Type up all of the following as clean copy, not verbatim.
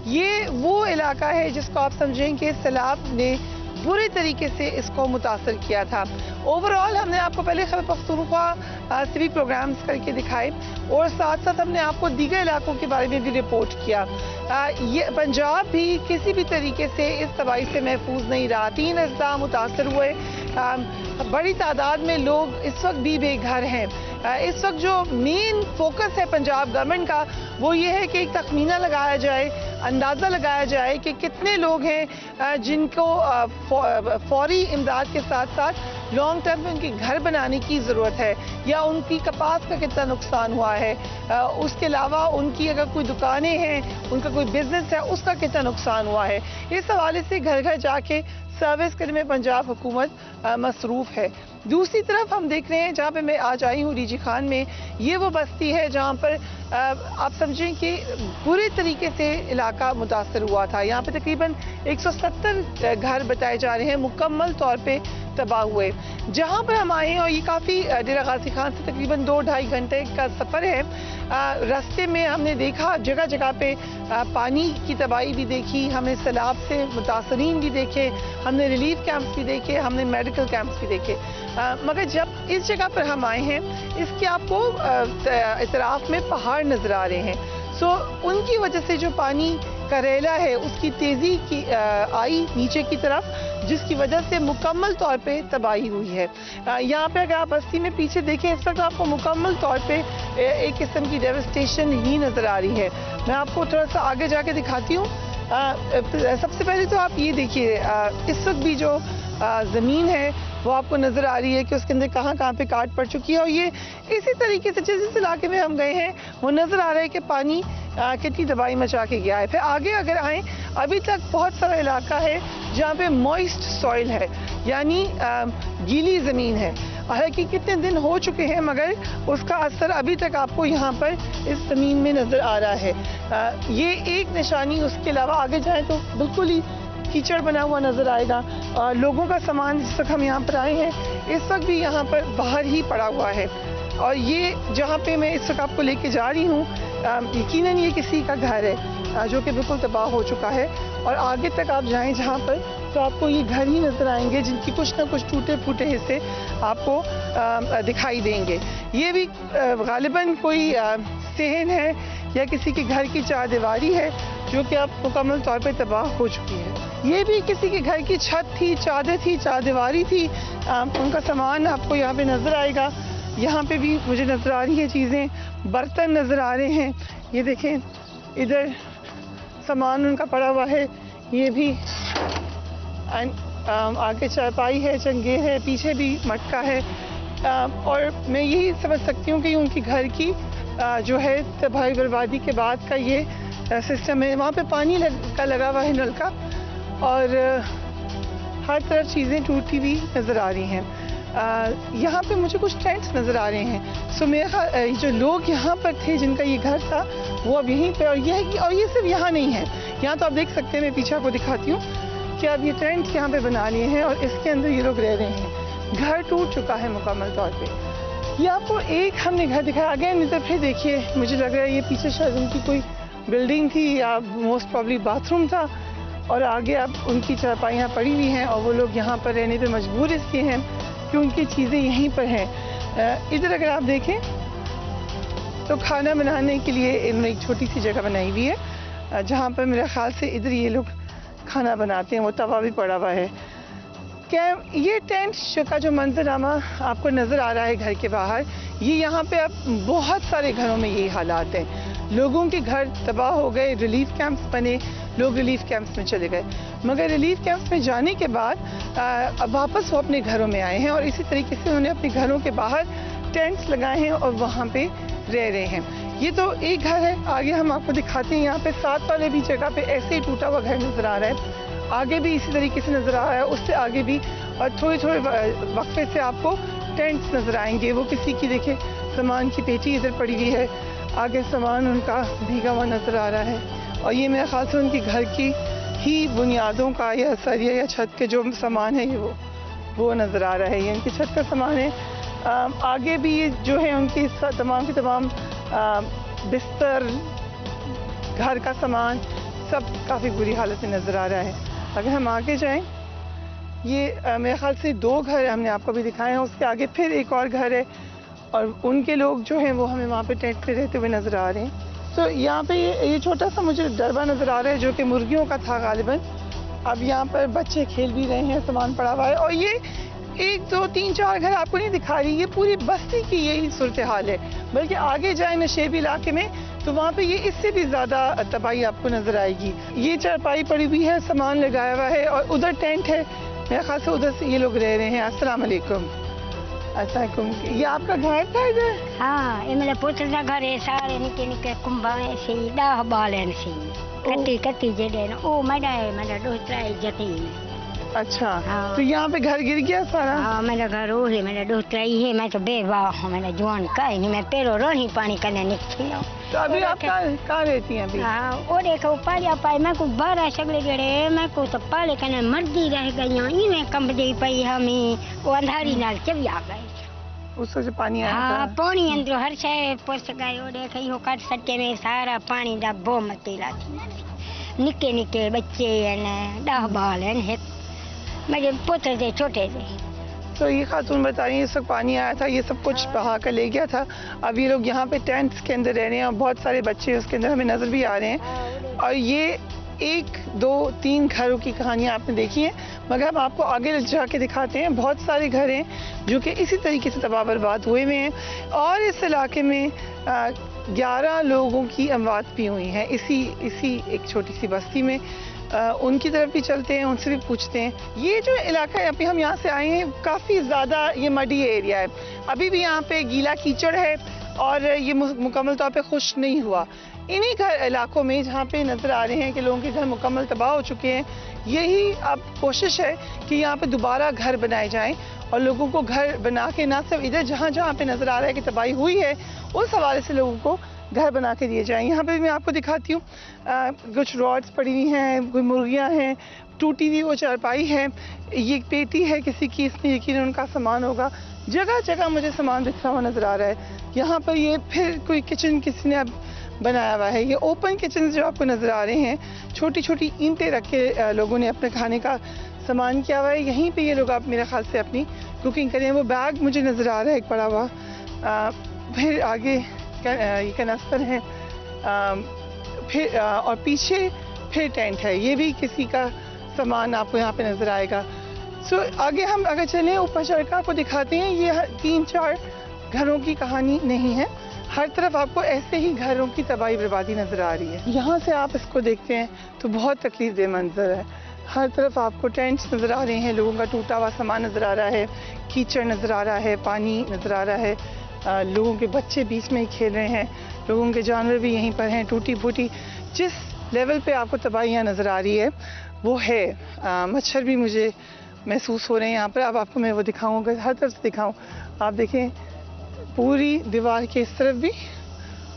ये वो इलाका है जिसको आप समझें कि सैलाब ने बुरे तरीके से इसको मुतासर किया था। ओवरऑल हमने आपको पहले खैबर पख्तूनख्वा से भी प्रोग्राम्स करके दिखाए और साथ साथ हमने आपको दीगर इलाकों के बारे में भी रिपोर्ट किया। ये पंजाब भी किसी भी तरीके से इस तबाही से महफूज नहीं रहा। 3 अज़ला मुतासर हुए। बड़ी तादाद में लोग इस वक्त भी बेघर हैं। इस वक्त जो मेन फोकस है पंजाब गवर्नमेंट का वो ये है कि एक तखमीना लगाया जाए, अंदाज़ा लगाया जाए कि कितने लोग हैं जिनको फौरी इमदाद के साथ साथ लॉन्ग टर्म में उनके घर बनाने की ज़रूरत है, या उनकी कपास का कितना नुकसान हुआ है, उसके अलावा उनकी अगर कोई दुकानें हैं, उनका कोई बिजनेस है, उसका कितना नुकसान हुआ है। इस हवाले से घर घर जाके सर्विस करने में पंजाब हुकूमत मसरूफ़ है। दूसरी तरफ हम देख रहे हैं जहाँ पे मैं आज आई हूँ डीजी खान में, ये वो बस्ती है जहाँ पर आप समझें कि बुरे तरीके से इलाका मुतासर हुआ था। यहाँ पे तकरीबन 170 घर बताए जा रहे हैं मुकम्मल तौर पे तबाह हुए। जहाँ पर हम आए हैं और ये काफ़ी डेरा गाजी खान से तकरीबन 2-2.5 घंटे का सफ़र है। रास्ते में हमने देखा जगह जगह पे पानी की तबाही भी देखी, हमने सैलाब से मुतासरीन भी देखे, हमने रिलीफ कैंप्स भी देखे, हमने मेडिकल कैंप्स भी देखे। मगर जब इस जगह पर हम आए हैं, इसके आपको इतराफ में पहाड़ नज़र आ रहे हैं। सो उनकी वजह से जो पानी का रेला है उसकी तेज़ी की आई नीचे की तरफ, जिसकी वजह से मुकम्मल तौर पे तबाही हुई है। यहाँ पे अगर आप बस्ती में पीछे देखें, इस वक्त आपको मुकम्मल तौर पे एक किस्म की डेवस्टेशन ही नज़र आ रही है। मैं आपको थोड़ा सा आगे जाके दिखाती हूँ। सबसे पहले तो आप ये देखिए, इस वक्त भी जो ज़मीन है वो आपको नज़र आ रही है कि उसके अंदर कहाँ कहाँ पे काट पड़ चुकी है। और ये इसी तरीके से जिस इलाके में हम गए हैं वो नज़र आ रहा है कि पानी कितनी तबाही मचा के गया है। फिर आगे अगर आएँ, अभी तक बहुत सारा इलाका है जहाँ पे मॉइस्ट सॉइल है, यानी गीली ज़मीन है। हालांकि कितने दिन हो चुके हैं मगर उसका असर अभी तक आपको यहाँ पर इस ज़मीन में नज़र आ रहा है। ये एक निशानी। उसके अलावा आगे जाएँ तो बिल्कुल ही कीचड़ बना हुआ नज़र आएगा। लोगों का सामान जिस वक्त हम यहाँ पर आए हैं, इस वक्त भी यहाँ पर बाहर ही पड़ा हुआ है। और ये जहाँ पे मैं इस वक्त आपको लेके जा रही हूँ, यकीनन ये किसी का घर है जो कि बिल्कुल तबाह हो चुका है। और आगे तक आप जाएं जहाँ पर, तो आपको ये घर ही नज़र आएंगे जिनकी कुछ ना कुछ टूटे फूटे हिस्से आपको दिखाई देंगे। ये भी गालिबन कोई सहन है या किसी के घर की चारदीवारी है जो कि अब मुकम्मल तौर पे तबाह हो चुकी है। ये भी किसी के घर की छत थी, चादर थी, चारदीवारी थी। उनका सामान आपको यहाँ पे नज़र आएगा। यहाँ पे भी मुझे नज़र आ रही है चीज़ें, बर्तन नज़र आ रहे हैं। ये देखें, इधर सामान उनका पड़ा हुआ है। ये भी आगे चारपाई है, चंगे है, पीछे भी मटका है। और मैं यही समझ सकती हूँ कि उनकी घर की जो है तबाही बर्बादी के बाद का ये सिस्टम है। वहाँ पे पानी का लगा हुआ है नलका, और हर तरफ चीज़ें टूटी हुई नज़र आ रही हैं। यहाँ पे मुझे कुछ टेंट्स नज़र आ रहे हैं। सो मेरा जो लोग यहाँ पर थे जिनका ये घर था वो अब यहीं पे, और ये सिर्फ यहाँ नहीं है, यहाँ तो आप देख सकते हैं, मैं पीछे आपको दिखाती हूँ कि अब ये टेंट यहाँ पे बना लिए हैं और इसके अंदर ये लोग रह रहे हैं। घर टूट चुका है मुकम्मल तौर पे। ये आपको एक हमने घर दिखाया। अगेन इधर फिर देखिए, मुझे लग रहा है ये पीछे शायद उनकी कोई बिल्डिंग थी या मोस्ट प्रॉब्ली बाथरूम था, और आगे अब उनकी चारपाइयाँ पड़ी हुई हैं और वो लोग यहाँ पर रहने पे मजबूर इसलिए हैं कि उनकी चीज़ें यहीं पर हैं। इधर अगर आप देखें तो खाना बनाने के लिए इन्होंने एक छोटी सी जगह बनाई हुई है जहाँ पर मेरे ख्याल से इधर ये लोग खाना बनाते हैं। वो तवा भी पड़ा हुआ है। क्या ये टेंट का जो मंजरामा आपको नज़र आ रहा है घर के बाहर, ये यहाँ पे अब बहुत सारे घरों में यही हालात हैं। लोगों के घर तबाह हो गए, रिलीफ कैंप्स बने, लोग रिलीफ कैंप्स में चले गए, मगर रिलीफ कैंप्स में जाने के बाद अब वापस वो अपने घरों में आए हैं और इसी तरीके से उन्होंने अपने घरों के बाहर टेंट्स लगाए हैं और वहाँ पे रह रहे हैं। ये तो एक घर है। आगे हम आपको दिखाते हैं, यहाँ पे 7 वाले भी जगह पे ऐसे ही टूटा हुआ घर नज़र आ रहा है। आगे भी इसी तरीके से नज़र आ रहा है, उससे आगे भी, और थोड़े थोड़े वक्फे से आपको टेंट्स नज़र आएंगे। वो किसी की देखे सामान की पेटी इधर पड़ी हुई है, आगे सामान उनका भीगा हुआ नज़र आ रहा है। और ये मेरे ख्याल से उनकी घर की ही बुनियादों का या सरिया या छत के जो सामान है ये वो नज़र आ रहा है। ये उनकी छत का सामान है। आगे भी ये जो है उनकी तमाम की तमाम बिस्तर, घर का सामान सब काफ़ी बुरी हालत में नज़र आ रहा है। अगर हम आगे जाएं, ये मेरे ख्याल से 2 घर हमने आपको भी दिखाए हैं, उसके आगे फिर एक और घर है और उनके लोग जो हैं वो हमें वहाँ पे टेंट पे रहते हुए नज़र आ रहे हैं। तो यहाँ पे ये छोटा सा मुझे डरबा नज़र आ रहा है जो कि मुर्गियों का था गालिबन। अब यहाँ पर बच्चे खेल भी रहे हैं, सामान पड़ा हुआ है और ये 1, 2, 3, 4 घर आपको नहीं दिखा रही, ये पूरी बस्ती की यही सूरत हाल है। बल्कि आगे जाए नशेबी इलाके में तो वहाँ पे ये इससे भी ज़्यादा तबाही आपको नज़र आएगी। ये चारपाई पड़ी हुई है, सामान लगाया हुआ है और उधर टेंट है, मेरे ख्याल से उधर से ये लोग रह रहे हैं। अस्सलाम वालेकुम। अस्सलाम, ये आपका घर था इधर? हाँ, ये मेरे पुत्र का घर है। सारे निके निके कुंभाए से 10 बालन से कटी कटी जड़े न ओ मेरा दोस्तरा जती में। अच्छा, हाँ। तो यहाँ पे घर गिर गया सारा? हाँ, मेरा घर वो है, मेरा दोस्तरा ही है। मैं तो बेवाह हूँ, मेरा जवान का नहीं, मैं पेरो रोही पानी करने निकली हूँ। तो अभी आप कहाँ रहती हैं अभी? हाँ, और देखो पाया पाई मैं को 12 सगले जड़े मैं को तो पाले कने मर्दी रह गई हूँ। इने कंब दे पई हमें वो अंधारी नाल चली आ गई। उससे जो पानी आया हाँ, था? पानी अंदर हर शे पुरस गए। और देखो हो काट सट्टे में सारा पानी दा बो मतीला थी। निके निके बच्चे ने 10 बाल हैं, मेरे पुत्र थे छोटे थे। तो ये खातून बता रही है इस वक्त पानी आया था, ये सब कुछ बहा कर ले गया था। अब ये लोग यहाँ पे टेंट्स के अंदर रह रहे हैं और बहुत सारे बच्चे उसके अंदर हमें नजर भी आ रहे हैं। और ये 1, 2, 3 घरों की कहानियाँ आपने देखी हैं, मगर हम आपको आगे जाके दिखाते हैं। बहुत सारे घर हैं जो कि इसी तरीके से तबाह बर्बाद हुए हुए हैं और इस इलाके में 11 लोगों की अमवात भी हुई हैं इसी एक छोटी सी बस्ती में। उनकी तरफ भी चलते हैं, उनसे भी पूछते हैं। ये जो इलाका है, अभी हम यहाँ से आए हैं, काफ़ी ज़्यादा ये मडी एरिया है। अभी भी यहाँ पे गीला कीचड़ है और ये मुकम्मल तौर पे खुश नहीं हुआ। इन्हीं घर इलाकों में जहाँ पे नज़र आ रहे हैं कि लोगों के घर मुकम्मल तबाह हो चुके हैं, यही अब कोशिश है कि यहाँ पे दोबारा घर बनाए जाएं और लोगों को घर बना के ना सिर्फ इधर जहाँ पे नज़र आ रहा है कि तबाही हुई है, उस हवाले से लोगों को घर बना के दिए जाएं। यहाँ पे मैं आपको दिखाती हूँ, कुछ रॉड्स पड़ी हुई हैं, कोई मुर्गियाँ हैं, टूटी हुई वो चारपाई है, ये पेटी है किसी की, इसमें यकीन उनका सामान होगा। जगह जगह मुझे सामान बिखरा हुआ नज़र आ रहा है। यहाँ पर ये फिर कोई किचन किसी ने अब बनाया हुआ है। ये ओपन किचन जो आपको नज़र आ रहे हैं, छोटी छोटी ईंटें रख के लोगों ने अपने खाने का सामान किया हुआ है। यहीं पे ये लोग आप मेरे ख्याल से अपनी कुकिंग करें। वो बैग मुझे नज़र आ रहा है एक पड़ा हुआ। फिर आगे ये कनस्तर है, फिर और पीछे फिर टेंट है, ये भी किसी का सामान आपको यहाँ पे नज़र आएगा। सो आगे हम अगर चलें ऊपर चढ़कर आपको दिखाते हैं। ये 3-4 घरों की कहानी नहीं है, हर तरफ आपको ऐसे ही घरों की तबाही बर्बादी नज़र आ रही है। यहाँ से आप इसको देखते हैं तो बहुत तकलीफ दे मंजर है। हर तरफ आपको टेंट्स नज़र आ रहे हैं, लोगों का टूटा हुआ सामान नज़र आ रहा है, कीचड़ नज़र आ रहा है, पानी नज़र आ रहा है, लोगों के बच्चे बीच में ही खेल रहे हैं, लोगों के जानवर भी यहीं पर हैं टूटी फूटी। जिस लेवल पे आपको तबाही यहाँ नज़र आ रही है वो है। मच्छर भी मुझे महसूस हो रहे हैं यहाँ पर। अब आपको मैं वो दिखाऊँगा, हर तरफ से दिखाऊँ। आप देखें पूरी दीवार के इस तरफ भी,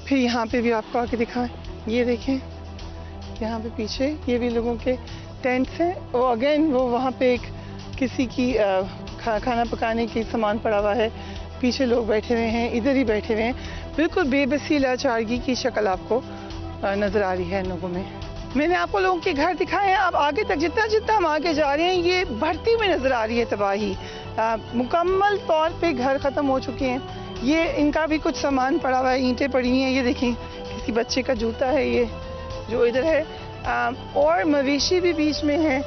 फिर यहाँ पे भी आपको आके दिखाएं। ये देखें यहाँ पे पीछे ये भी लोगों के टेंट्स हैं। वो अगेन वो वहाँ पे एक किसी की खाना पकाने की सामान पड़ा हुआ है, पीछे लोग बैठे हुए हैं, इधर ही बैठे हुए हैं। बिल्कुल बेबसी लाचारगी की शक्ल आपको नज़र आ रही है लोगों में। मैंने आपको लोगों के घर दिखाए हैं। अब आगे तक जितना हम आगे जा रहे हैं ये बढ़ती हुई नज़र आ रही है तबाही। मुकम्मल तौर पे घर ख़त्म हो चुके हैं। ये इनका भी कुछ सामान पड़ा हुआ है, ईंटें पड़ी हुई हैं, ये देखें किसी बच्चे का जूता है ये जो इधर है, और मवेशी भी बीच में है।